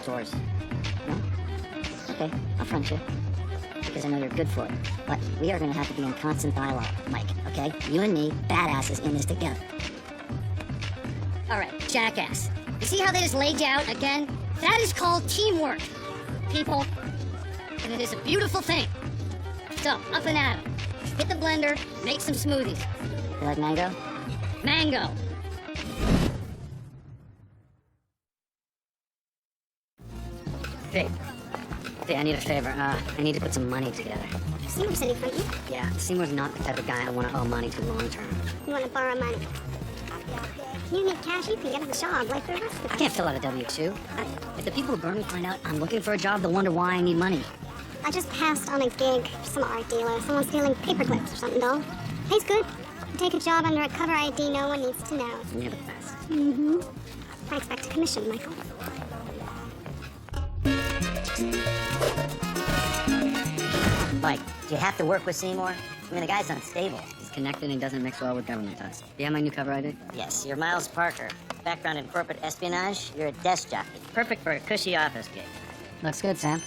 stores. No? Okay, I'll front you. Because I know you're good for it. But we are gonna have to be in constant dialogue, Mike, okay? You and me, badasses in this together. All right, jackass. You see how they just laid you out again? That is called teamwork, people. And it is a beautiful thing. So, up and at 'em. Hit the blender, make some smoothies. You like mango? Mango. Hey, I need a favor. I need to put some money together. Seymour said he for you. Yeah, Seymour's not the type of guy I want to owe money to long term. You want to borrow money. You need cash, you can get a job like the rest of us. I can't fill out a W-2. If the people who burn me find out I'm looking for a job, they'll wonder why I need money. I just passed on a gig for some art dealer. Someone stealing paper clips or something, though. Pays good. You take a job under a cover ID no one needs to know. You're the best. Mm-hmm. I expect a commission, Michael. Mike, do you have to work with Seymour? I mean, the guy's unstable. He's connected and he doesn't mix well with government types. Do you have my new cover ID? Yes, you're Miles Parker. Background in corporate espionage. You're a desk jockey. Perfect for a cushy office gig. Looks good, Sam.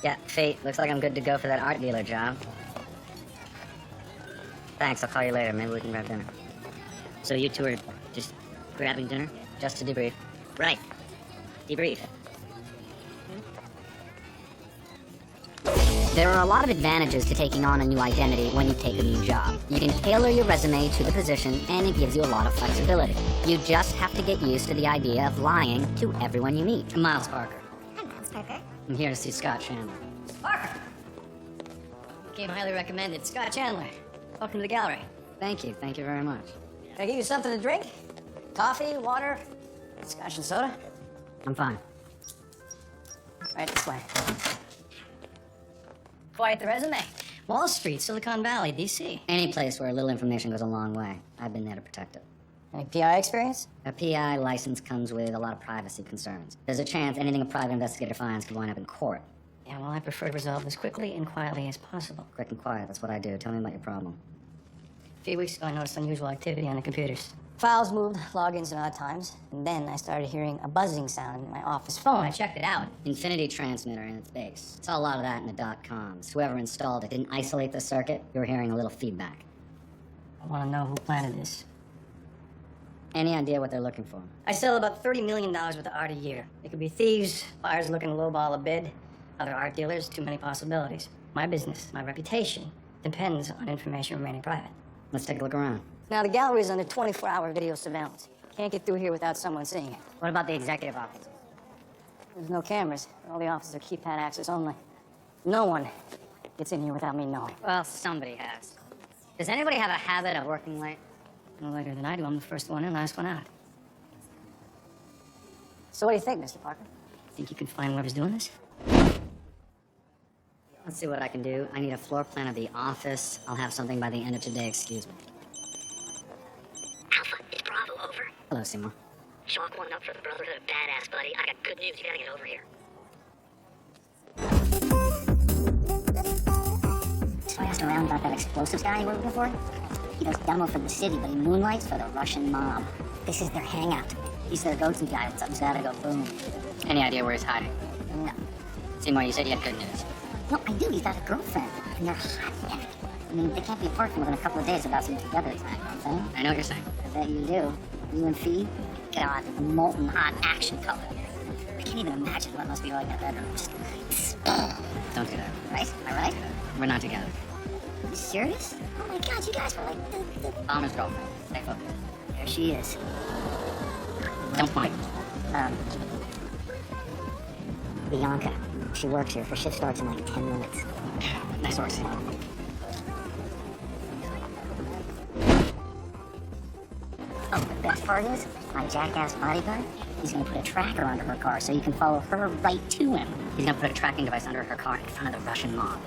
Yeah, Fate, looks like I'm good to go for that art dealer job. Thanks, I'll call you later. Maybe we can grab dinner. So you two are just grabbing dinner? Just to debrief. Right. Debrief. There are a lot of advantages to taking on a new identity when you take a new job. You can tailor your resume to the position, and it gives you a lot of flexibility. You just have to get used to the idea of lying to everyone you meet. I'm Miles Parker. I'm Miles Parker. I'm here to see Scott Chandler. Parker! Came highly recommended. Scott Chandler. Welcome to the gallery. Thank you very much. Can I give you something to drink? Coffee, water, scotch and soda? I'm fine. Right this way. Quite the resume. Wall Street, Silicon Valley, D.C. Any place where a little information goes a long way. I've been there to protect it. Any PI experience? A PI license comes with a lot of privacy concerns. There's a chance anything a private investigator finds could wind up in court. Yeah, well, I prefer to resolve this quickly and quietly as possible. Quick and quiet, that's what I do. Tell me about your problem. A few weeks ago, I noticed unusual activity on the computers. Files moved, logins at odd times, and then I started hearing a buzzing sound in my office phone. I checked it out. Infinity transmitter in its base. Saw a lot of that in the .coms. Whoever installed it didn't isolate the circuit. You were hearing a little feedback. I want to know who planted this. Any idea what they're looking for? I sell about $30 million worth of art a year. It could be thieves, buyers looking to lowball a bid, other art dealers, too many possibilities. My business, my reputation, depends on information remaining private. Let's take a look around. Now, the gallery is under 24-hour video surveillance. Can't get through here without someone seeing it. What about the executive office? There's no cameras. All the offices are keypad access only. No one gets in here without me knowing. Well, somebody has. Does anybody have a habit of working late? No later than I do. I'm the first one in, last one out. So what do you think, Mr. Parker? Think you can find whoever's doing this? Let's see what I can do. I need a floor plan of the office. I'll have something by the end of today, excuse me. Alpha, it's Bravo, over. Hello, Seymour. Chalk one up for the Brotherhood of Badass, buddy. I got good news, you gotta get over here. So I asked around about that explosives guy you were looking for. He does demo for the city, but he moonlights for the Russian mob. This is their hangout. He's their go-to guy when something's gotta go boom. Any idea where he's hiding? No. Seymour, you said you had good news. No, I do. He's got a girlfriend. And they're hot. Yeah. I mean, they can't be apart for more than a couple of days without being together tonight. You know what I'm saying? I know what you're saying. I bet you do. You and Fee, get on a molten hot action couple. I can't even imagine what it must be like in that bedroom. Just, Don't do that. right? Am I right? We're not together. Are you serious? Oh my God, you guys were like the... Bomber's girlfriend. Stay focused. There she is. Don't point. Bianca. She works here. Her shift starts in like 10 minutes. Nice work, Seymour. Oh, the best part is, my jackass bodyguard, he's gonna put a tracker under her car so you can follow her right to him. He's gonna put a tracking device under her car in front of the Russian mob.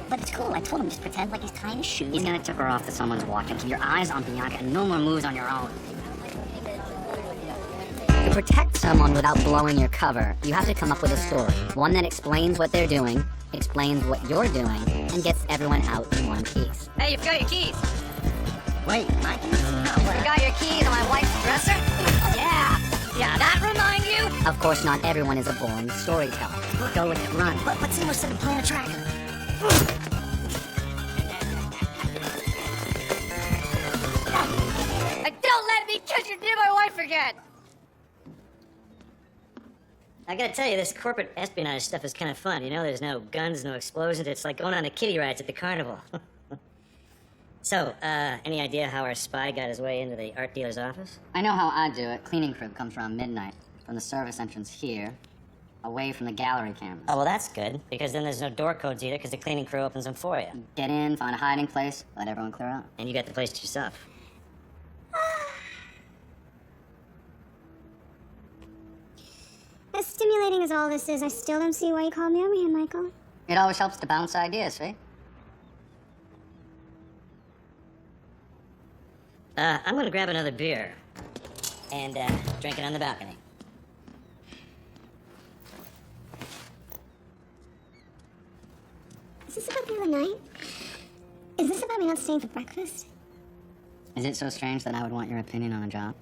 But it's cool. I told him just pretend like he's tying his shoes. He's gonna tip her off that someone's watching. Keep your eyes on Bianca and no more moves on your own. To protect someone without blowing your cover, you have to come up with a story. One that explains what they're doing, explains what you're doing, and gets everyone out in one piece. Hey, you forgot your keys. Wait, my keys? You got your keys on my wife's dresser? Yeah. Yeah, that remind you? Of course, not everyone is a born storyteller. Go with it, run. What's the most playing a tracker? And don't let me catch you near my wife again! I gotta tell you, this corporate espionage stuff is kind of fun. You know, there's no guns, no explosions. It's like going on a kiddie rides at the carnival. So, any idea how our spy got his way into the art dealer's office? I know how I do it. Cleaning crew comes around midnight from the service entrance here, away from the gallery cameras. Oh, well, that's good, because then there's no door codes either, because the cleaning crew opens them for you. Get in, find a hiding place, let everyone clear out. And you got the place to yourself. As stimulating as all this is, I still don't see why you called me over here, Michael. It always helps to bounce ideas, see? I'm gonna grab another beer and drink it on the balcony. Is this about the other night? Is this about me not staying for breakfast? Is it so strange that I would want your opinion on a job?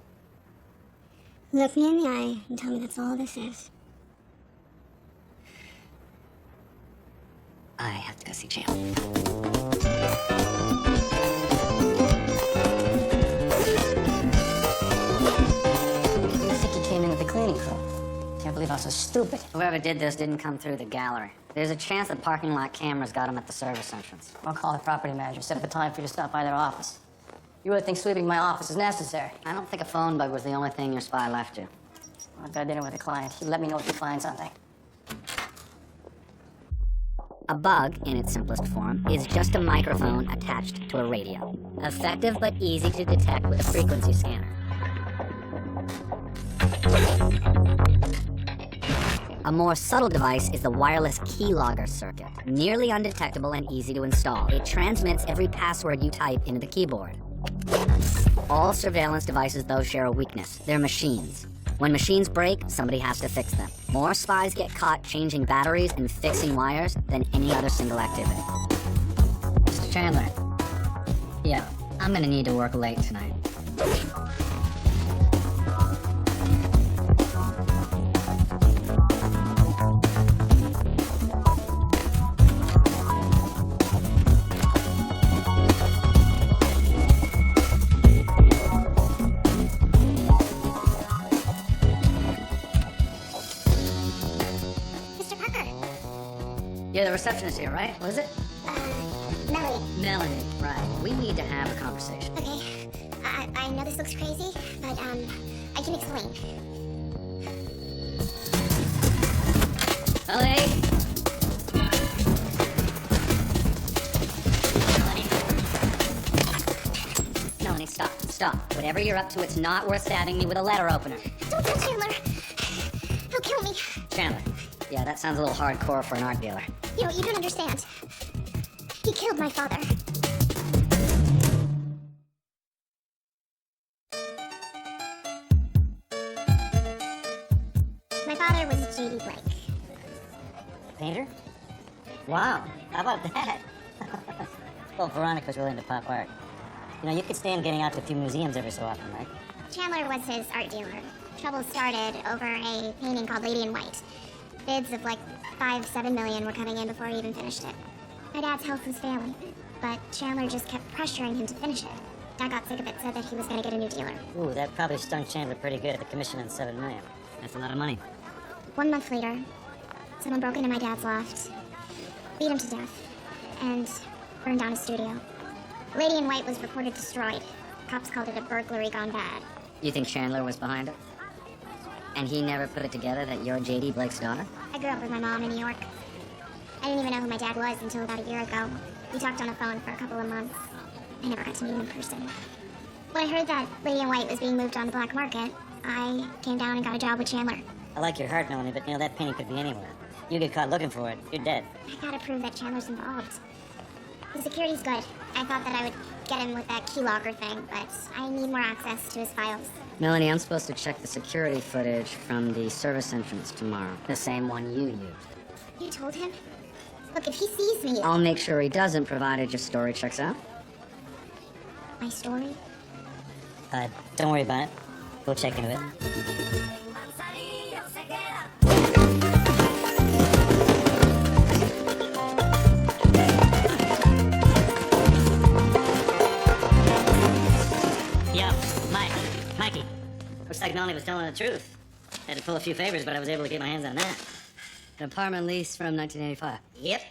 Look me in the eye and tell me that's all this is. I have to go see Chandler. I think he came in with the cleaning crew. Can't believe I'm so stupid. Whoever did this didn't come through the gallery. There's a chance that parking lot cameras got him at the service entrance. I'll call the property manager, set up a time for you to stop by their office. You really think sweeping my office is necessary? I don't think a phone bug was the only thing your spy left you. I've got dinner with a client. He'd let me know if you find something. A bug, in its simplest form, is just a microphone attached to a radio. Effective but easy to detect with a frequency scanner. A more subtle device is the wireless keylogger circuit. Nearly undetectable and easy to install. It transmits every password you type into the keyboard. All surveillance devices, though, share a weakness. They're machines. When machines break, somebody has to fix them. More spies get caught changing batteries and fixing wires than any other single activity. Mr. Chandler. Yeah, I'm gonna need to work late tonight. Mr. Parker. You're the receptionist here, right? What is it? Melanie. Melanie, right. We need to have a conversation. Okay. I know this looks crazy, but, I can explain. Melanie! Melanie, stop. Whatever you're up to, it's not worth stabbing me with a letter opener. Don't tell Chandler. He'll kill me. Chandler. Yeah, that sounds a little hardcore for an art dealer. You don't understand. He killed my father. My father was J.D. Blake. Painter? Wow, how about that? Well, Veronica's really into pop art. You know, you could stand getting out to a few museums every so often, right? Chandler was his art dealer. Trouble started over a painting called Lady in White. Bids of like 5-7 million were coming in before he even finished it. My dad's health was failing, but Chandler just kept pressuring him to finish it. Dad got sick of it, said that he was gonna get a new dealer. Ooh, that probably stung Chandler pretty good at the commission on $7 million. That's a lot of money. 1 month later, someone broke into my dad's loft, beat him to death, and burned down his studio. Lady in White was reported destroyed. Cops called it a burglary gone bad. You think Chandler was behind it? And he never put it together that you're J.D. Blake's daughter? I grew up with my mom in New York. I didn't even know who my dad was until about a year ago. We talked on the phone for a couple of months. I never got to meet him in person. When I heard that Lady in White was being moved on the black market, I came down and got a job with Chandler. I like your heart, Melanie, but you know, that painting could be anywhere. You get caught looking for it, you're dead. I gotta prove that Chandler's involved. The security's good. I thought that I would get him with that keylogger thing, but I need more access to his files. Melanie, I'm supposed to check the security footage from the service entrance tomorrow. The same one you used. You told him? Look, if he sees me... I'll make sure he doesn't, provided your story checks out. My story? Don't worry about it. We'll check into it. Yo, Mikey. Looks like Melanie was telling the truth. Had to pull a few favors, but I was able to get my hands on that. An apartment lease from 1985. Yep.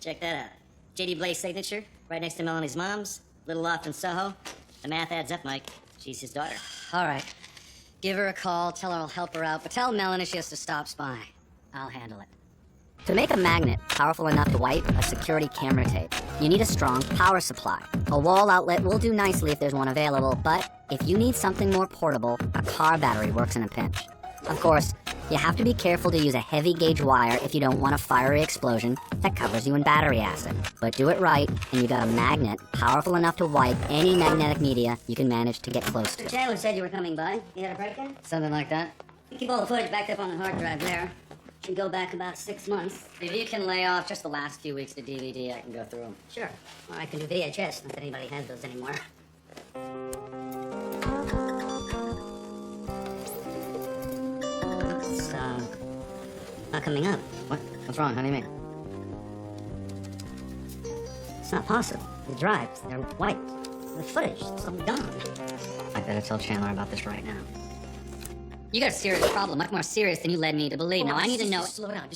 Check that out. J.D. Blaze signature, right next to Melanie's mom's. Little loft in Soho. The math adds up, Mike. She's his daughter. All right. Give her a call, tell her I'll help her out, but tell Melanie she has to stop spying. I'll handle it. To make a magnet powerful enough to wipe a security camera tape, you need a strong power supply. A wall outlet will do nicely if there's one available, but if you need something more portable, a car battery works in a pinch. Of course, you have to be careful to use a heavy gauge wire if you don't want a fiery explosion that covers you in battery acid. But do it right, and you got a magnet powerful enough to wipe any magnetic media you can manage to get close to. Chandler said you were coming by. You had a break-in? Something like that. You keep all the footage backed up on the hard drive there. Should go back about 6 months. If you can lay off just the last few weeks to DVD, I can go through them. Sure. Or I can do VHS. Not that anybody has those anymore. It's, not coming up. What? What's wrong? How do you mean? It's not possible. The drives, they're wiped. The footage, it's all gone. I better tell Chandler about this right now. You got a serious problem, much more serious than you led me to believe. Now, I need to know... Slow down.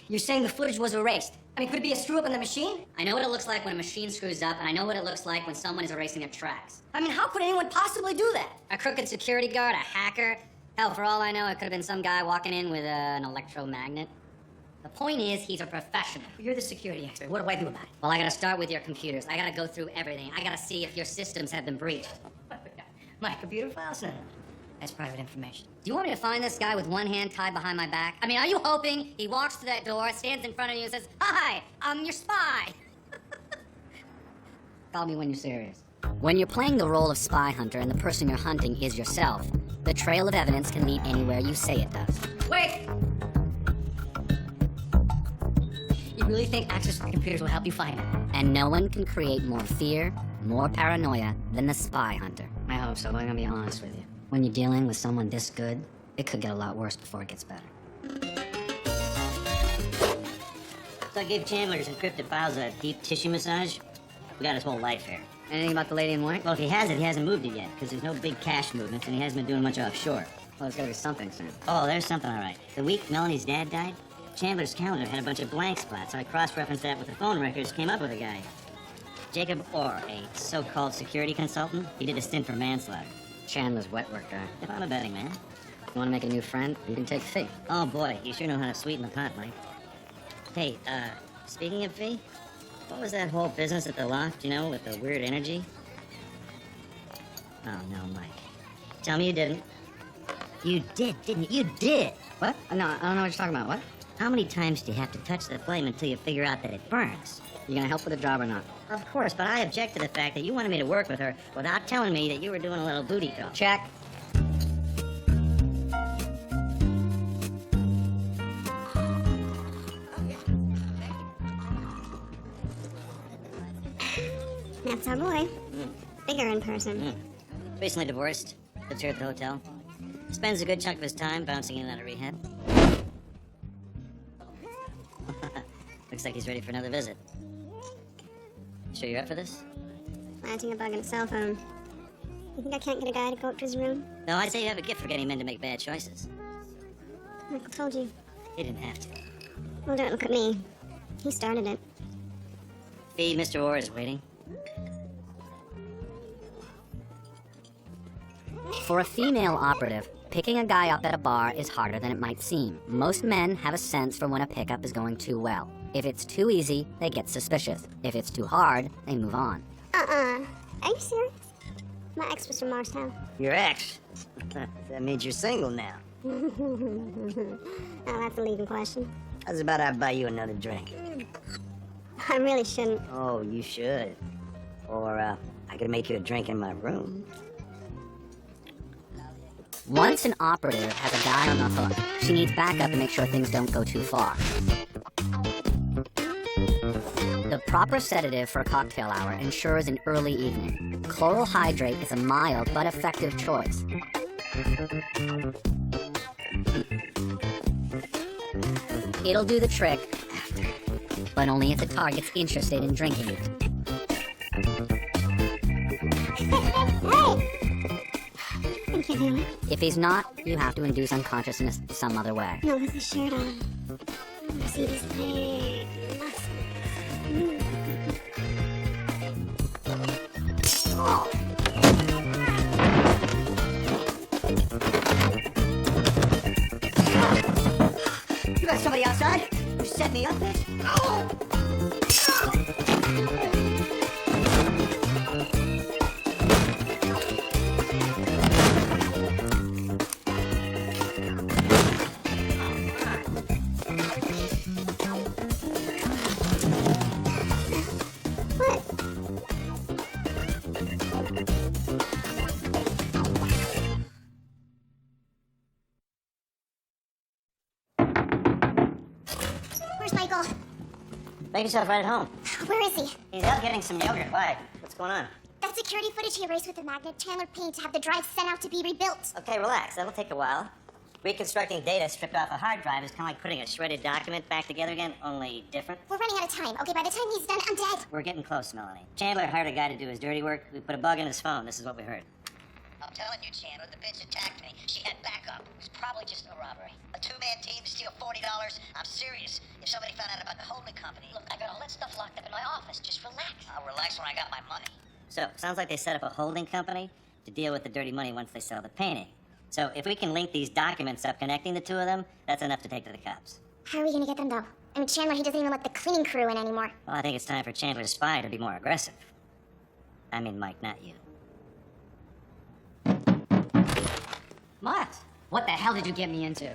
You're saying the footage was erased. I mean, could it be a screw-up in the machine? I know what it looks like when a machine screws up, and I know what it looks like when someone is erasing their tracks. I mean, how could anyone possibly do that? A crooked security guard, a hacker. Hell, for all I know, it could have been some guy walking in with an electromagnet. The point is, he's a professional. You're the security expert. What do I do about it? Well, I gotta start with your computers. I gotta go through everything. I gotta see if your systems have been breached. My computer files? No. That's private information. Do you want me to find this guy with one hand tied behind my back? I mean, are you hoping he walks to that door, stands in front of you, and says, "Hi, I'm your spy"? Call me when you're serious. When you're playing the role of spy hunter and the person you're hunting is yourself, the trail of evidence can lead anywhere you say it does. Wait! You really think access to computers will help you find it? And no one can create more fear, more paranoia than the spy hunter. I hope so, but I'm gonna be honest with you. When you're dealing with someone this good, it could get a lot worse before it gets better. So I gave Chandler's encrypted files a deep tissue massage. We got his whole life here. Anything about the lady in white? Well, if he has it, he hasn't moved it yet, because there's no big cash movements, and he hasn't been doing much offshore. Well, there's gotta be something soon. Oh, there's something all right. The week Melanie's dad died, Chandler's calendar had a bunch of blank spots, so I cross-referenced that with the phone records, came up with a guy. Jacob Orr, a so-called security consultant. He did a stint for manslaughter. Chandler's wet work guy. If I'm a betting man. You wanna make a new friend? You can take fee. Oh boy, you sure know how to sweeten the pot, Mike. Hey, speaking of fee, what was that whole business at the loft, you know, with the weird energy? Oh no, Mike. Tell me you didn't. You did, didn't you? You did! What? No, I don't know what you're talking about. What? How many times do you have to touch the flame until you figure out that it burns? You gonna help with the job or not? Of course, but I object to the fact that you wanted me to work with her without telling me that you were doing a little booty call. Check. That's our boy. Bigger in person. Recently divorced. Lives here at the hotel. Spends a good chunk of his time bouncing in and out of rehab. Looks like he's ready for another visit. Sure you're up for this? Planting a bug in a cell phone. You think I can't get a guy to go up to his room? No, I'd say you have a gift for getting men to make bad choices. Michael told you. He didn't have to. Well, don't look at me. He started it. Fee, Mr. Orr is waiting. For a female operative, picking a guy up at a bar is harder than it might seem. Most men have a sense for when a pickup is going too well. If it's too easy, they get suspicious. If it's too hard, they move on. Are you serious? My ex was from Marstown. Your ex? That means you're single now. Oh, that's a leading question. How's about I buy you another drink? I really shouldn't. Oh, you should. Or, I could make you a drink in my room. Once an operative has a guy on the hook, she needs backup to make sure things don't go too far. The proper sedative for a cocktail hour ensures an early evening. Chloral hydrate is a mild but effective choice. It'll do the trick after, but only if the target's interested in drinking it. I can't hear it. If he's not, you have to induce unconsciousness some other way. No, with the shirt on. I see these big muscles. You got somebody outside? You set me up, bitch? Where's Michael? Make yourself right at home. Where is he? He's out getting some yogurt. Why? What's going on? That security footage he erased with the magnet, Chandler paid to have the drive sent out to be rebuilt. Okay, relax. That'll take a while. Reconstructing data stripped off a hard drive is kind of like putting a shredded document back together again, only different. We're running out of time. Okay, by the time he's done, I'm dead. We're getting close, Melanie. Chandler hired a guy to do his dirty work. We put a bug in his phone. This is what we heard. I'm telling you, Chandler, the bitch attacked me. She had backup. It was probably just a robbery. A two-man team to steal $40? I'm serious. If somebody found out about the holding company, look, I got all that stuff locked up in my office. Just relax. I'll relax when I got my money. So, sounds like they set up a holding company to deal with the dirty money once they sell the painting. So, if we can link these documents up connecting the two of them, that's enough to take to the cops. How are we gonna get them, though? I mean, Chandler, he doesn't even let the cleaning crew in anymore. Well, I think it's time for Chandler's spy to be more aggressive. I mean, Mike, not you. What? What the hell did you get me into?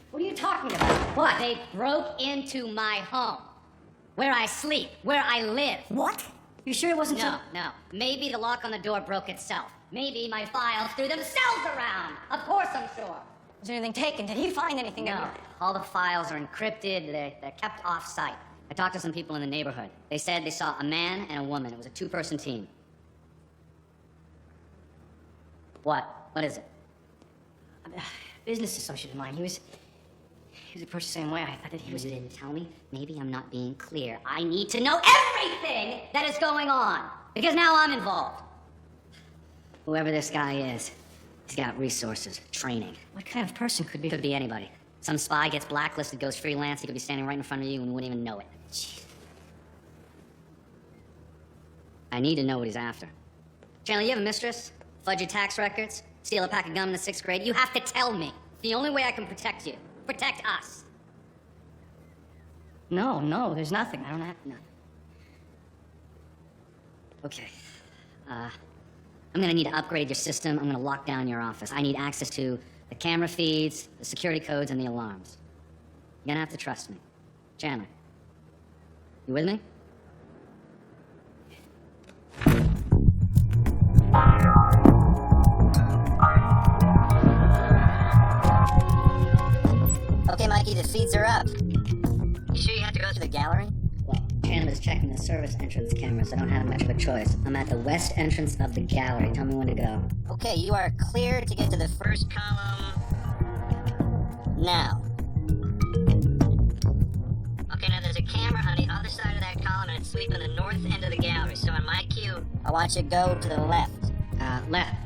What are you talking about? What? They broke into my home. Where I sleep, where I live. What? You sure it wasn't No. Maybe the lock on the door broke itself. Maybe my files threw themselves around. Of course I'm sure. Was anything taken? Did he find anything? No, all the files are encrypted. They're kept off-site. I talked to some people in the neighborhood. They said they saw a man and a woman. It was a two-person team. What? What is it? Business associate of mine. He was approached the same way. I thought that he was. You didn't tell me? Maybe I'm not being clear. I need to know everything that is going on, because now I'm involved. Whoever this guy is, he's got resources, training. What kind of person could be? Could be anybody. Some spy gets blacklisted, goes freelance, he could be standing right in front of you and you wouldn't even know it. Jeez. I need to know what he's after. Chandler, you have a mistress? Fudge your tax records? Steal a pack of gum in the 6th grade? You have to tell me. The only way I can protect you. Protect us. No, there's nothing. I don't have. No. Okay. I'm gonna need to upgrade your system. I'm gonna lock down your office. I need access to the camera feeds, the security codes, and the alarms. You're gonna have to trust me. Chandler. You with me? Okay, Mikey, the feeds are up. You sure you have to go to the gallery? Well, Chandler's checking the service entrance cameras. I don't have much of a choice. I'm at the west entrance of the gallery. Tell me when to go. Okay, you are clear to get to the first column now. Okay, now there's a camera on the other side of that column and it's sweeping the north end of the gallery. So on my cue, I want you to go to the left. Left.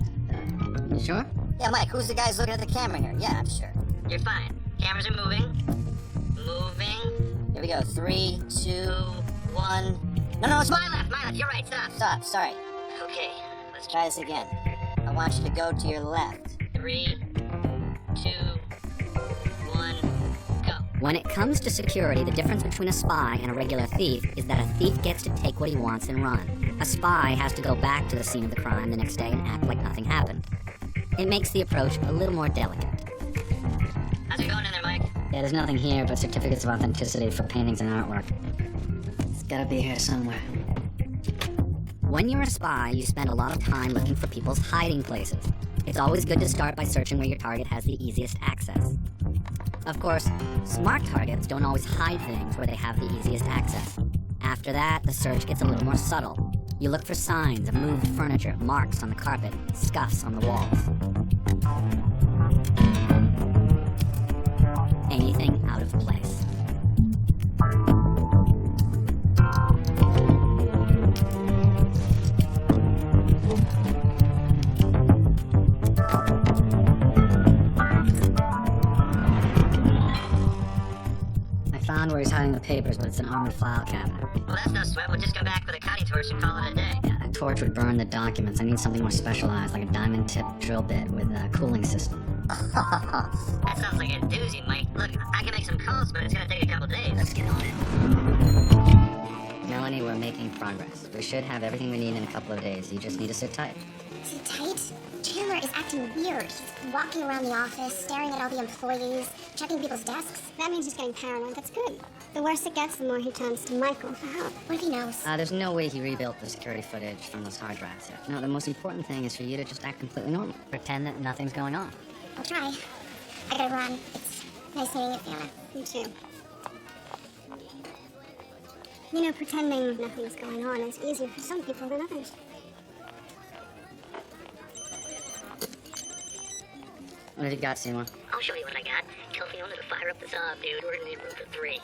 You sure? Yeah, Mike, who's the guy who's looking at the camera here? Yeah, I'm sure. You're fine. Cameras are moving. Moving. Here we go. 3, 2, 1. No, it's my left. You're right. Stop. Sorry. Okay, let's try this again. I want you to go to your left. 3, 2, 1, go. When it comes to security, the difference between a spy and a regular thief is that a thief gets to take what he wants and run. A spy has to go back to the scene of the crime the next day and act like nothing happened. It makes the approach a little more delicate. How's it going in there, Mike? Yeah, there's nothing here but certificates of authenticity for paintings and artwork. It's gotta be here somewhere. When you're a spy, you spend a lot of time looking for people's hiding places. It's always good to start by searching where your target has the easiest access. Of course, smart targets don't always hide things where they have the easiest access. After that, the search gets a little more subtle. You look for signs of moved furniture, marks on the carpet, scuffs on the walls. Anything out of place. found where he's hiding the papers, but it's an armored file cabinet. Well, that's no sweat. We'll just come back with a cutting torch and call it a day. Yeah, a torch would burn the documents. I need something more specialized, like a diamond-tipped drill bit with a cooling system. That sounds like a doozy, Mike. Look, I can make some calls, but it's gonna take a couple days. Let's get on it. Melanie, we're making progress. We should have everything we need in a couple of days. You just need to sit tight. Sit tight? Chandler is acting weird. He's walking around the office, staring at all the employees, checking people's desks. That means he's getting paranoid. That's good. The worse it gets, the more he turns to Michael for help. What if he knows? There's no way he rebuilt the security footage from those hard drives yet. No, the most important thing is for you to just act completely normal. Pretend that nothing's going on. I'll try. I gotta run. It's nice meeting you, Fiona. You too. You know, pretending nothing's going on is easier for some people than others. What have you got, Seymour? I'll show you what I got. Tell Fiona to fire up the Saab, dude. We're gonna need room for 3.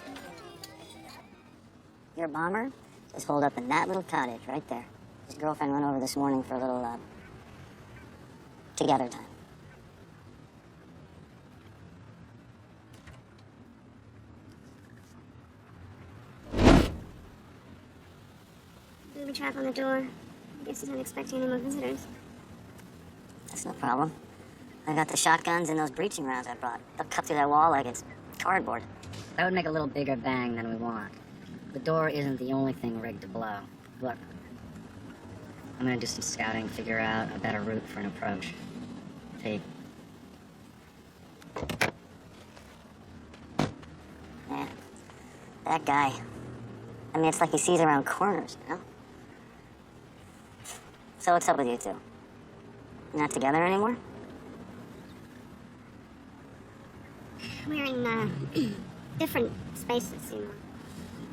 Your bomber is holed up in that little cottage right there. His girlfriend went over this morning for a little, together time. There's a trap on the door. I guess he's not expecting any more visitors. That's no problem. I got the shotguns and those breaching rounds I brought. They'll cut through that wall like it's cardboard. That would make a little bigger bang than we want. The door isn't the only thing rigged to blow. Look, I'm gonna do some scouting, figure out a better route for an approach. Take. Yeah. That guy. I mean, it's like he sees around corners, you know? So what's up with you two? You're not together anymore? We're in, different spaces, you know.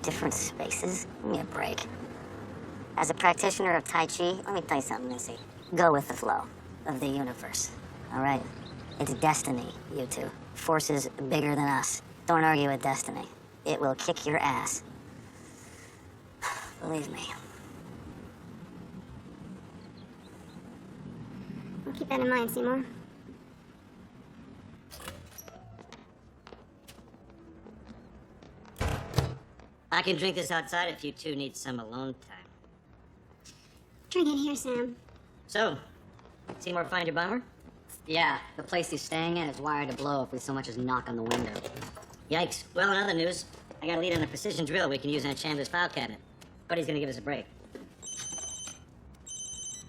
Different spaces? Give me a break. As a practitioner of Tai Chi, let me tell you something, Missy. Go with the flow of the universe, all right? It's destiny, you two. Forces bigger than us. Don't argue with destiny. It will kick your ass. Believe me. We'll keep that in mind, Seymour. I can drink this outside if you two need some alone time. Drink in here, Sam. So, Seymour find your bomber? Yeah, the place he's staying in is wired to blow if we so much as knock on the window. Yikes. Well, in other news, I got a lead on a precision drill we can use in Chandler's file cabinet. But he's gonna give us a break.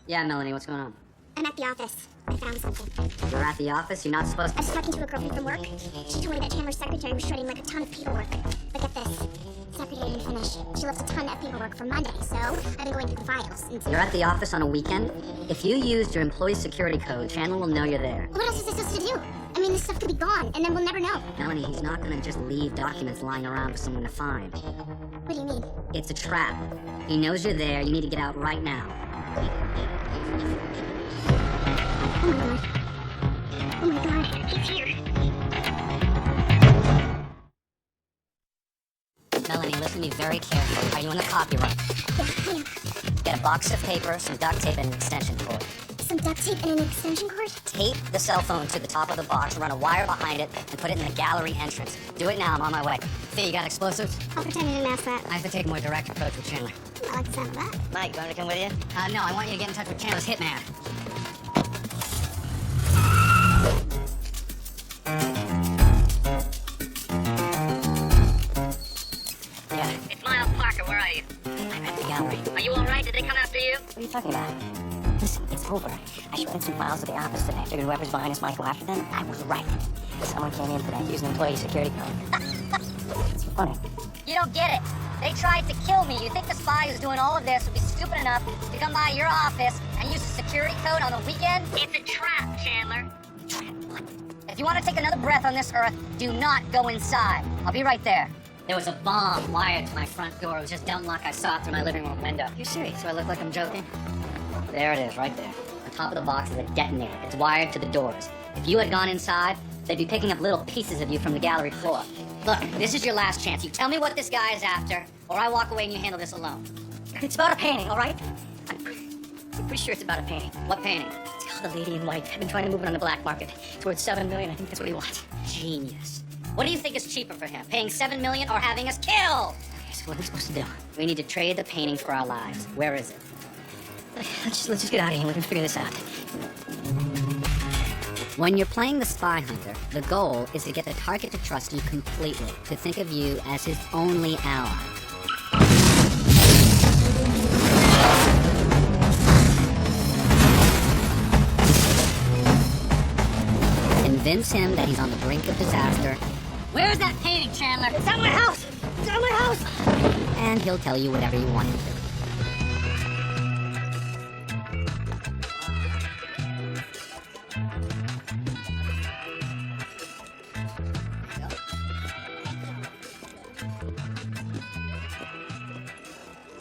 Yeah, Melanie, what's going on? I'm at the office. I found something. You're at the office? You're not supposed I was talking to a girl from work. She told me that Chandler's secretary was shredding like a ton of paperwork. But get this. Secretary didn't finish. She left a ton of paperwork for Monday, so I've been going through the files. And You're at the office on a weekend? If you used your employee security code, Chandler will know you're there. what else is I supposed to do? I mean, this stuff could be gone, and then we'll never know. Melanie, he's not gonna just leave documents lying around for someone to find. What do you mean? It's a trap. He knows you're there. You need to get out right now. Oh my god. Oh my god. He's here. Melanie, listen to me very carefully. Are you in the copyright? Yeah, I am. Get a box of paper, some duct tape, and an extension cord. Some duct tape and an extension cord? Tape the cell phone to the top of the box, run a wire behind it, and put it in the gallery entrance. Do it now. I'm on my way. Fee, you got explosives? I'll pretend I didn't ask that. I have to take a more direct approach with Chandler. I like the sound of that. Mike, you want me to come with you? No, I want you to get in touch with Chandler's hitman. Yeah, It's Miles Parker. Where are you? I'm at the gallery. Are you all right? Did they come after you? What are you talking about? Listen, it's over. I shredded some files at the office today. Figured whoever's behind us might go after them. I was right. Someone came in today using employee security code. It's funny. You don't get it. They tried to kill me. You think the spy who's doing all of this would be stupid enough to come by your office and use a security code on the weekend? It's a trap, Chandler. If you want to take another breath on this earth, do not go inside. I'll be right there. There was a bomb wired to my front door. It was just dumb luck I saw it through my living room window. You serious? Do I look like I'm joking? There it is, right there. On top of the box is a detonator. It's wired to the doors. If you had gone inside, they'd be picking up little pieces of you from the gallery floor. Look, this is your last chance. You tell me what this guy is after, or I walk away and you handle this alone. It's about a painting, all right? I'm pretty sure it's about a painting. What painting? It's called The Lady in White. I've been trying to move it on the black market. It's worth $7 million. I think that's what he wants. Genius. What do you think is cheaper for him? Paying $7 million or having us killed? Okay, so what are we supposed to do? We need to trade the painting for our lives. Where is it? Let's just get out of here. We can figure this out. When you're playing the spy hunter, the goal is to get the target to trust you completely, to think of you as his only ally. Convince him that he's on the brink of disaster. Where's that painting, Chandler? It's at my house! It's at my house! And he'll tell you whatever you want him to.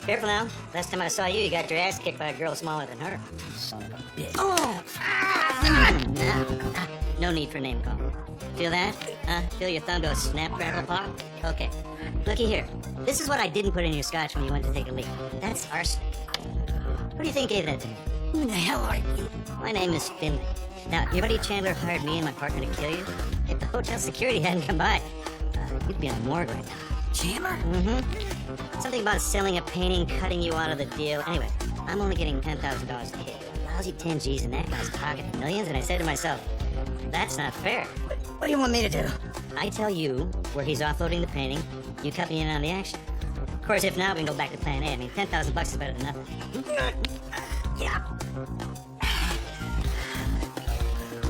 Careful now. Last time I saw you, you got your ass kicked by a girl smaller than her. Son of a bitch. Oh! No need for name calling. Feel that? Feel your thumb go snap, crackle, pop? Okay. Looky here. This is what I didn't put in your scotch when you went to take a leak. That's arsenic. Who do you think gave that to me? Who the hell are you? My name is Finley. Now, your buddy Chandler hired me and my partner to kill you. If the hotel security hadn't come by, you'd be on the morgue right now. Chandler? Mm-hmm. Something about selling a painting, cutting you out of the deal. Anyway, I'm only getting $10,000 a hit. Lousy 10 G's in that guy's pocket, millions, and I said to myself, that's not fair. What do you want me to do? I tell you where he's offloading the painting, you cut me in on the action. Of course, if not, we can go back to plan A. I mean, $10,000 is better than nothing. Yeah.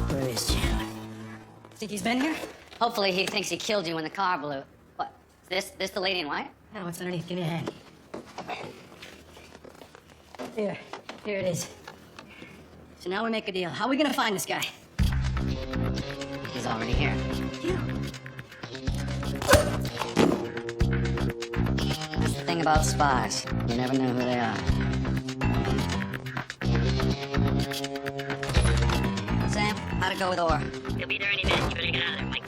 Where is Chandler? Think he's been here? Hopefully he thinks he killed you when the car blew. What? This the lady in white? Oh, what's underneath? Give me a hand. Here it is. So now we make a deal. How are we gonna find this guy? He's already here. That's the thing about spies. You never know who they are. Sam, how'd it go with Orr? He'll be there any minute. You better get out of there, Mike.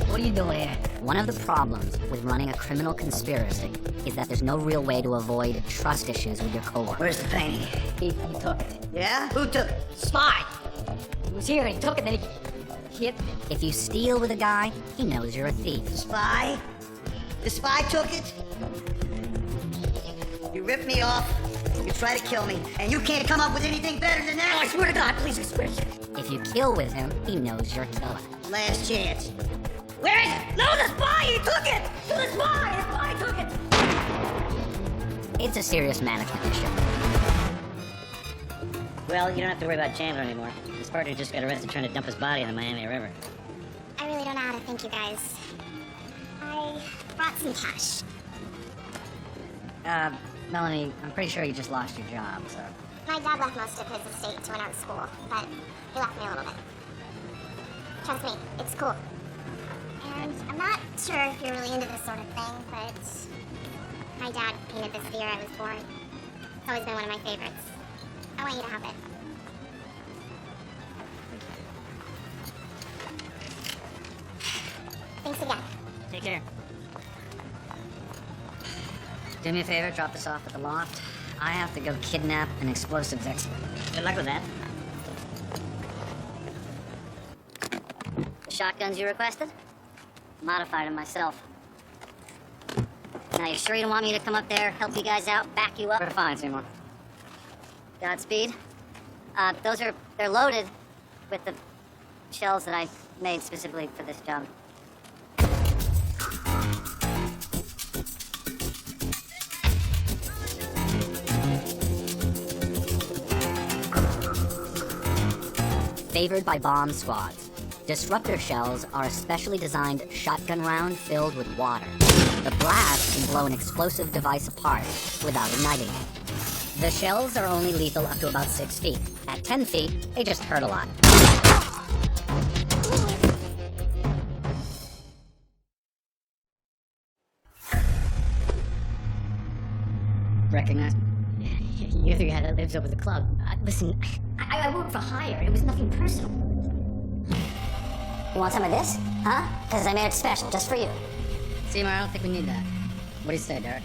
What are you doing here? One of the problems with running a criminal conspiracy is that there's no real way to avoid trust issues with your coworkers. Where's the painting? He took it. Yeah? Who took it? Spy! He was here and he took it, then he hit me. If you steal with a guy, he knows you're a thief. Spy? The spy took it? You ripped me off, you try to kill me, and you can't come up with anything better than that? I swear to God, please, I swear. If you kill with him, he knows you're a killer. Last chance. Where is it? No, the spy! He took it! To the spy! The spy took it! It's a serious management issue. Well, you don't have to worry about Chandler anymore. His partner just got arrested trying to dump his body in the Miami River. I really don't know how to thank you guys. I brought some cash. Melanie, I'm pretty sure you just lost your job, so... My dad left most of his estate to an art school, but he left me a little bit. Trust me, it's cool. And I'm not sure if you're really into this sort of thing, but my dad painted this the year I was born. It's always been one of my favorites. I want you to have it. Thanks again. Take care. Do me a favor, drop this off at the loft. I have to go kidnap an explosives expert. Good luck with that. Shotguns you requested? Modified them myself. Now, you sure you don't want me to come up there, help you guys out, back you up? We're fine, Seymour. Godspeed. They're loaded with the shells that I made specifically for this job. Favored by bomb squads, disruptor shells are a specially designed shotgun round filled with water. The blast can blow an explosive device apart without igniting it. The shells are only lethal up to about 6 feet. At 10 feet, they just hurt a lot. Recognize me? You're the guy that lives over the club. Listen, I work for hire. It was nothing personal. You want some of this? Huh? Because I made it special just for you. Seymour, I don't think we need that. What do you say, Derek?